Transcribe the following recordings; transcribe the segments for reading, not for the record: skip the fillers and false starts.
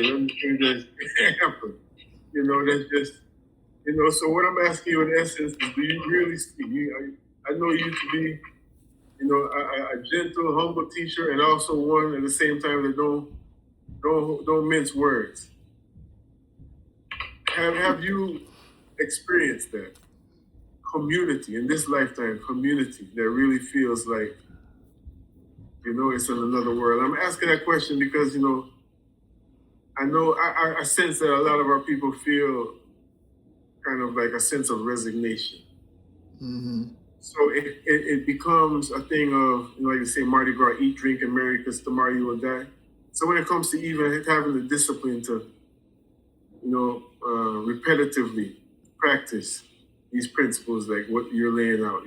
Anything that happen. That's just, so what I'm asking you in essence is, do you really speak? I know you to be, a gentle, humble teacher, and also one at the same time that don't mince words. Have you experienced that community in this lifetime? Community that really feels like, it's in another world. I'm asking that question because I know I sense that a lot of our people feel kind of like a sense of resignation. Mm-hmm. So it becomes a thing of, like you say, Mardi Gras, eat, drink, and marry, because tomorrow you will die. So when it comes to even having the discipline to, repetitively practice these principles, like what you're laying out,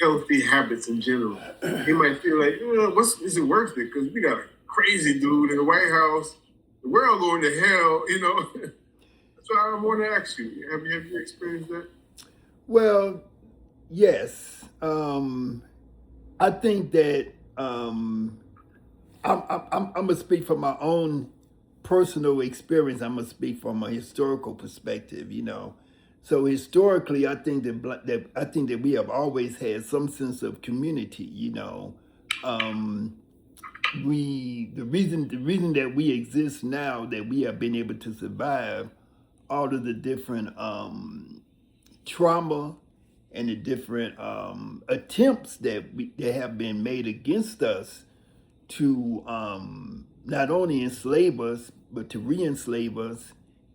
healthy habits in general, you might feel like, is it worth it? Because we got a crazy dude in the White House. The world going to hell, So I want to ask you, have you experienced that? Well, yes. I think that I'm gonna speak from my own personal experience. I'm gonna speak from a historical perspective. So historically, I think that we have always had some sense of community. The reason that we exist now, that we have been able to survive all of the different trauma and the different attempts that have been made against us to not only enslave us but to re-enslave us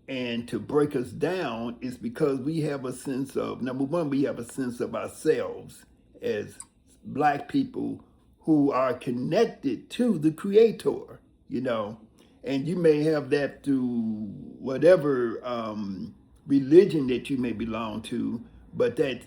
and to break us down, is because we have a sense of, number one, we have a sense of ourselves as Black people who are connected to the Creator, and you may have that through whatever religion that you may belong to, but that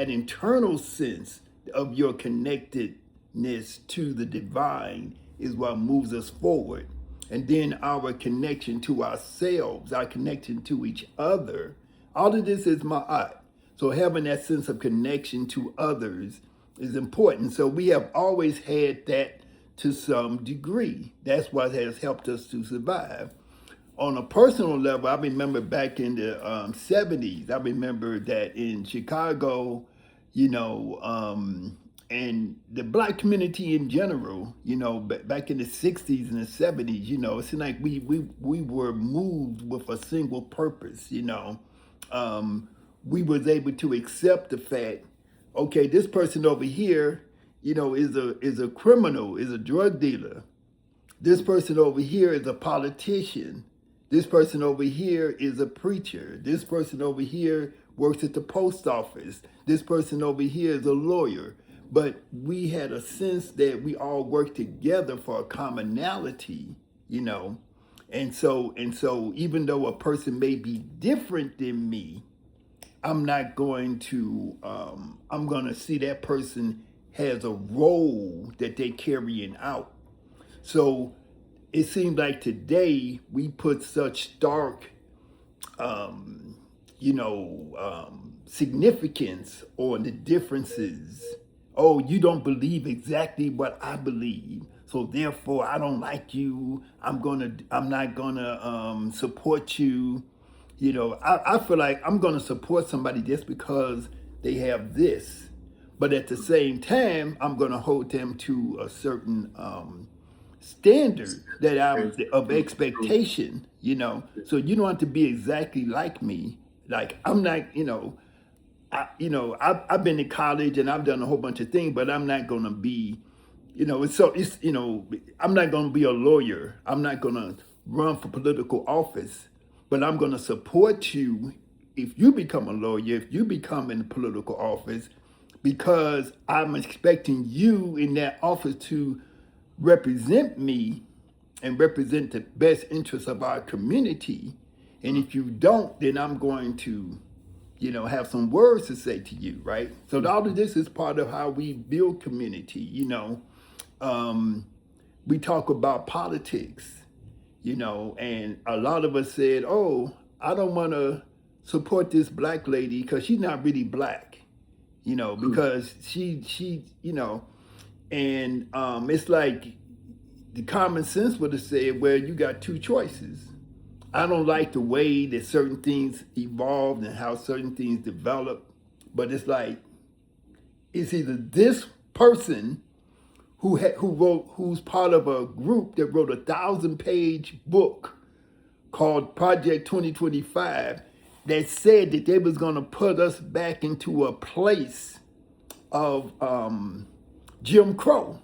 internal sense of your connectedness to the divine is what moves us forward. And then our connection to ourselves, our connection to each other, all of this is ma'at. So having that sense of connection to others is important. So we have always had that to some degree. That's what has helped us to survive. On a personal level, I remember back in the 70s, I remember that in Chicago, and the Black community in general, back in the 60s and the 70s, it seemed like we were moved with a single purpose. We was able to accept the fact, okay, this person over here, is a criminal, is a drug dealer. This person over here is a politician. This person over here is a preacher. This person over here works at the post office. This person over here is a lawyer. But we had a sense that we all work together for a commonality, And so even though a person may be different than me, I'm going to see that person has a role that they're carrying out. So it seems like today we put such stark, significance on the differences. Oh, you don't believe exactly what I believe, so therefore I don't like you. I'm not gonna support you. I feel like I'm gonna support somebody just because they have this, but at the same time, I'm gonna hold them to a certain standard that I'm of expectation. So you don't have to be exactly like me. Like I'm not, I've been to college and I've done a whole bunch of things, but I'm not gonna be, I'm not gonna be a lawyer. I'm not gonna run for political office, but I'm gonna support you if you become a lawyer, if you become in a political office, because I'm expecting you in that office to represent me and represent the best interests of our community. And if you don't, then I'm going to, have some words to say to you, right? So all of this is part of how we build community. We talk about politics, and a lot of us said, oh, I don't want to support this Black lady because she's not really Black, because she, and it's like the common sense would have said, well, you got two choices. I don't like the way that certain things evolved and how certain things develop, but it's like it's either this person who's part of a group that wrote a 1,000-page book called Project 2025 that said that they was going to put us back into a place of Jim Crow,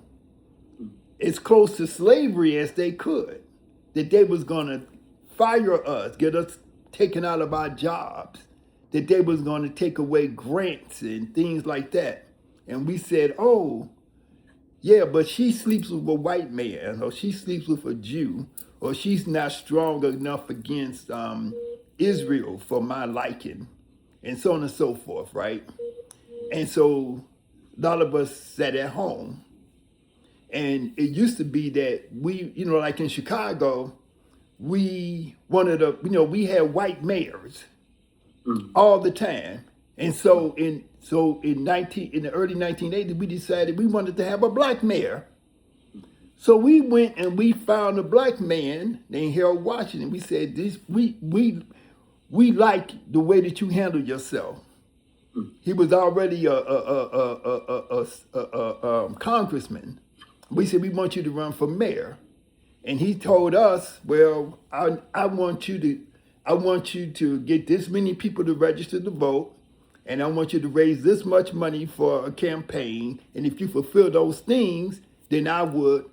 as close to slavery as they could, that they was going to fire us, get us taken out of our jobs, that they was going to take away grants and things like that. And we said, oh, yeah, but she sleeps with a white man, or she sleeps with a Jew, or she's not strong enough against Israel for my liking, and so on and so forth, right? And so a lot of us sat at home. And it used to be that we, like in Chicago, we had white mayors all the time. And so in the early 1980s, we decided we wanted to have a black mayor. So we went and we found a black man named Harold Washington. We said, we like the way that you handle yourself. He was already a congressman. We said, we want you to run for mayor. And he told us, well, I want you to get this many people to register to vote, and I want you to raise this much money for a campaign. And if you fulfill those things, then I would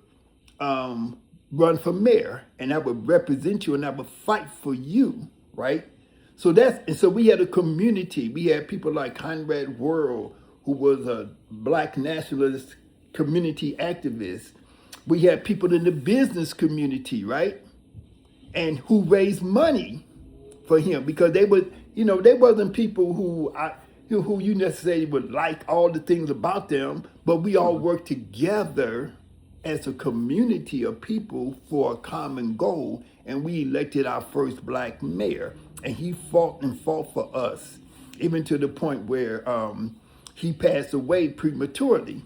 run for mayor, and I would represent you, and I would fight for you, right? So we had a community. We had people like Conrad Worrell, who was a black nationalist community activist. We had people in the business community, right? And who raised money for him, because they wasn't people who you necessarily would like all the things about them, but we all worked together as a community of people for a common goal, and we elected our first black mayor, and he fought for us, even to the point where he passed away prematurely.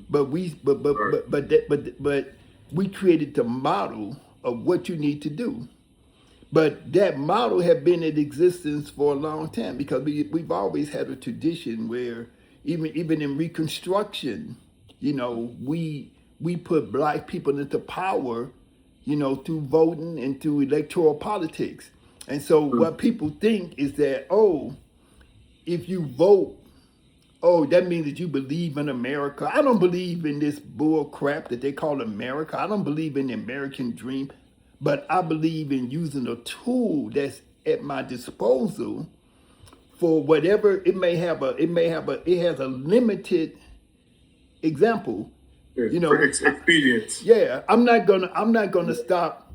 But we created the model of what you need to do. But that model had been in existence for a long time, because we've always had a tradition where even in Reconstruction, we put black people into power, through voting and through electoral politics. And so what people think is that, if you vote, that means that you believe in America. I don't believe in this bull crap that they call America. I don't believe in the American dream, but I believe in using a tool that's at my disposal for whatever it has a limited example. For expedience. Yeah, I'm not gonna stop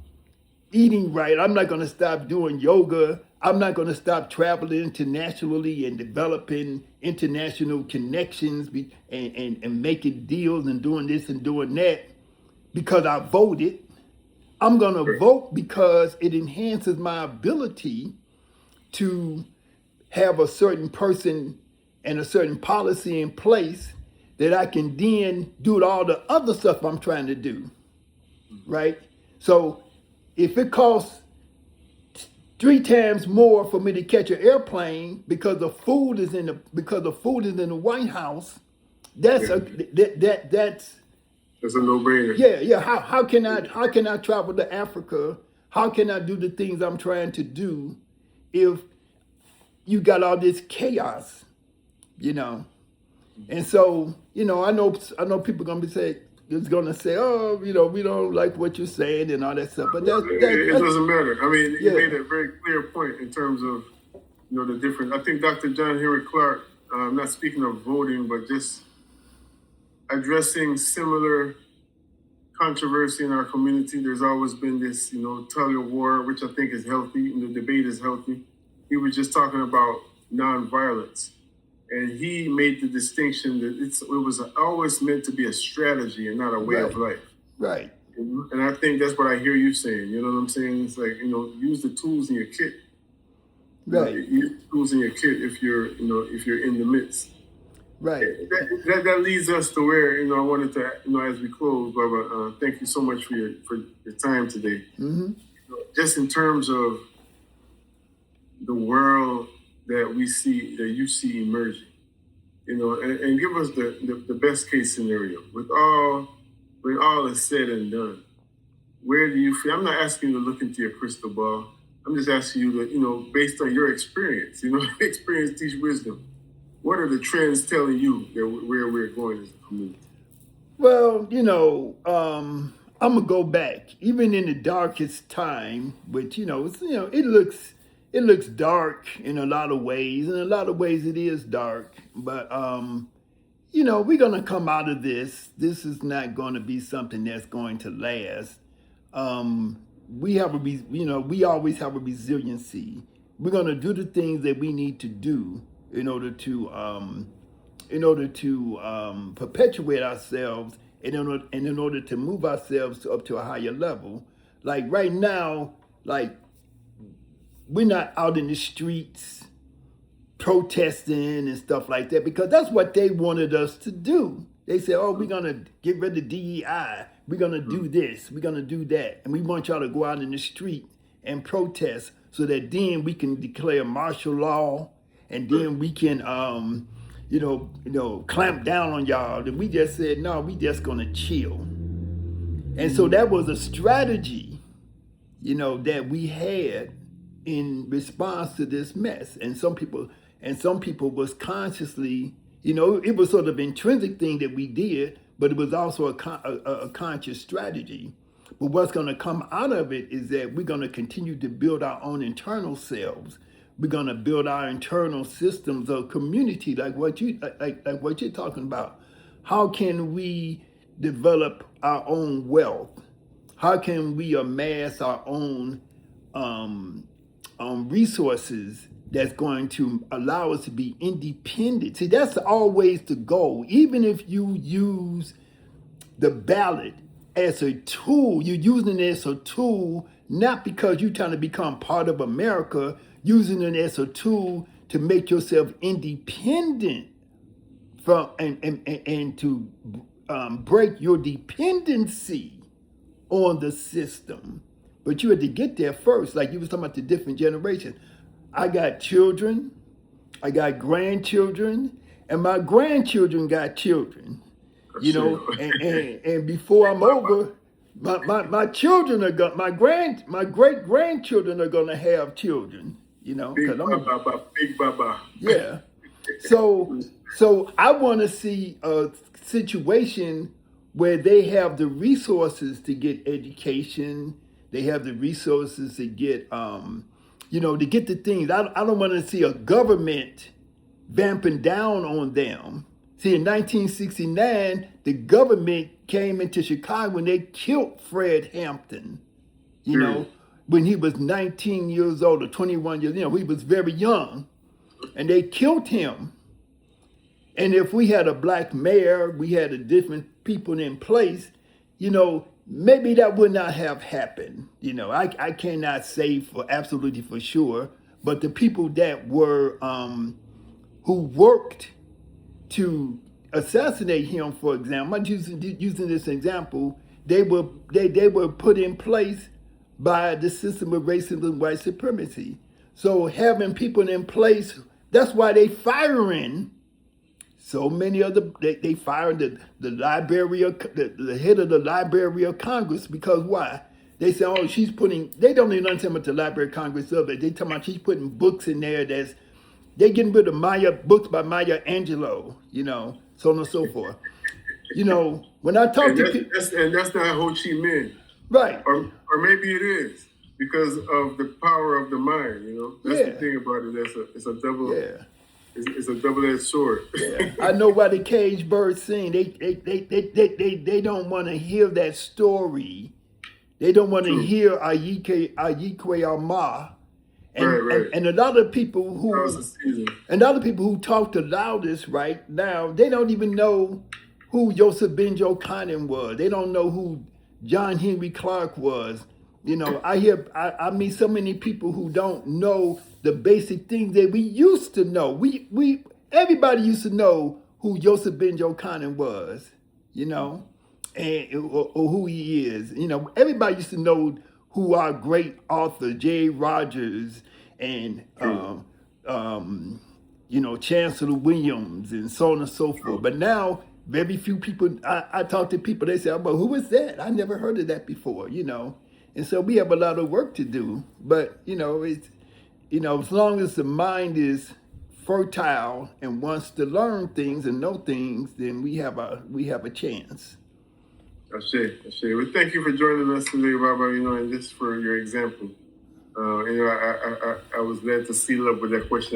eating right. I'm not gonna stop doing yoga. I'm not going to stop traveling internationally and developing international connections and making deals and doing this and doing that because I voted. I'm going to vote because it enhances my ability to have a certain person and a certain policy in place that I can then do all the other stuff I'm trying to do, right? So if it costs 3 times more for me to catch an airplane because the food is in the White House, that's a no-brainer. Yeah. How can I travel to Africa? How can I do the things I'm trying to do if you got all this chaos, And so, I know people gonna say, oh, we don't like what you're saying and all that stuff. But it doesn't matter. I mean, you made a very clear point in terms of, the different. I think Dr. John Henry Clark, not speaking of voting, but just addressing similar controversy in our community. There's always been this, tug of war, which I think is healthy, and the debate is healthy. He was just talking about nonviolence. And he made the distinction that it was always meant to be a strategy and not a way of life. Right. And I think that's what I hear you saying. You know what I'm saying? It's like, use the tools in your kit. Right. Use the tools in your kit if you're in the midst. Right. That leads us to where, I wanted to, as we close, Baba, thank you so much for your time today. Mm-hmm. Just in terms of the world that you see emerging, and give us the best case scenario when all is said and done. Where do you feel? I'm not asking you to look into your crystal ball. I'm just asking you to, based on your experience, experience teach wisdom. What are the trends telling you that where we're going as a community? Well, I'm gonna go back. Even in the darkest time, which it looks dark in a lot of ways. In a lot of ways, it is dark. But we're gonna come out of this. This is not going to be something that's going to last. We always have a resiliency. We're gonna do the things that we need to do in order to perpetuate ourselves and in order to move ourselves up to a higher level. Like right now, like we're not out in the streets protesting and stuff like that because that's what they wanted us to do. They said, oh, we're going to get rid of DEI. We're going to do this. We're going to do that. And we want y'all to go out in the street and protest so that then we can declare martial law and then we can, clamp down on y'all. And we just said, no, we just going to chill. And so that was a strategy, that we had in response to this mess. And some people was consciously, it was sort of intrinsic thing that we did, but it was also a conscious strategy. But what's going to come out of it is that we're going to continue to build our own internal selves. We're going to build our internal systems of community, like what you're talking about. How can we develop our own wealth? How can we amass our own resources that's going to allow us to be independent? See, that's always the goal. Even if you use the ballot as a tool, you're using it as a tool, not because you're trying to become part of America, using it as a tool to make yourself independent from and to break your dependency on the system. But you had to get there first, like you was talking about the different generations. I got children, I got grandchildren, and my grandchildren got children. And before I'm over, my children are going, my great grandchildren are going to have children. Big Baba. Yeah. So I want to see a situation where they have the resources to get education. They have the resources to get, to get the things. I don't want to see a government vamping down on them. See, in 1969, the government came into Chicago and they killed Fred Hampton, when he was 19 years old or 21 years, he was very young. And they killed him. And if we had a black mayor, we had a different people in place, maybe that would not have happened. I cannot say absolutely for sure, but the people that were, who worked to assassinate him, for example, I'm using this example, they were put in place by the system of racism and white supremacy. So having people in place, that's why they firing so many other, they fired the Library of, the head of the Library of Congress, because why? They say, oh, they don't even understand what the Library of Congress is, but they talking about she's putting books in there they're getting rid of books by Maya Angelou, so on and so forth. When I talk to people. And that's not Ho Chi Minh. Right. Or maybe it is because of the power of the mind, That's the thing about it. It's a double. Yeah. It's a double-edged sword. Yeah. I know why the cage birds sing. They don't want to hear that story. They don't want to hear Ayikwe Ama. Right. And a lot of people who talk the loudest right now, they don't even know who Joseph Benjo Conan was. They don't know who John Henry Clark was. I meet so many people who don't know the basic things that we used to know. Everybody used to know who Yosef Ben Jochanan was, you know, and or who he is. You know, everybody used to know who our great author J. Rogers and True. you know, Chancellor Williams and so on and so forth. True. But now, very few people, I talk to people, they say, "But who is that? I never heard of that before," you know. And so we have a lot of work to do. But, you know, it's, you know, as long as the mind is fertile and wants to learn things and know things, then we have a chance. Ashe. Well, thank you for joining us today, Baba, you know, and just for your example. You know, I was glad to seal up with that question.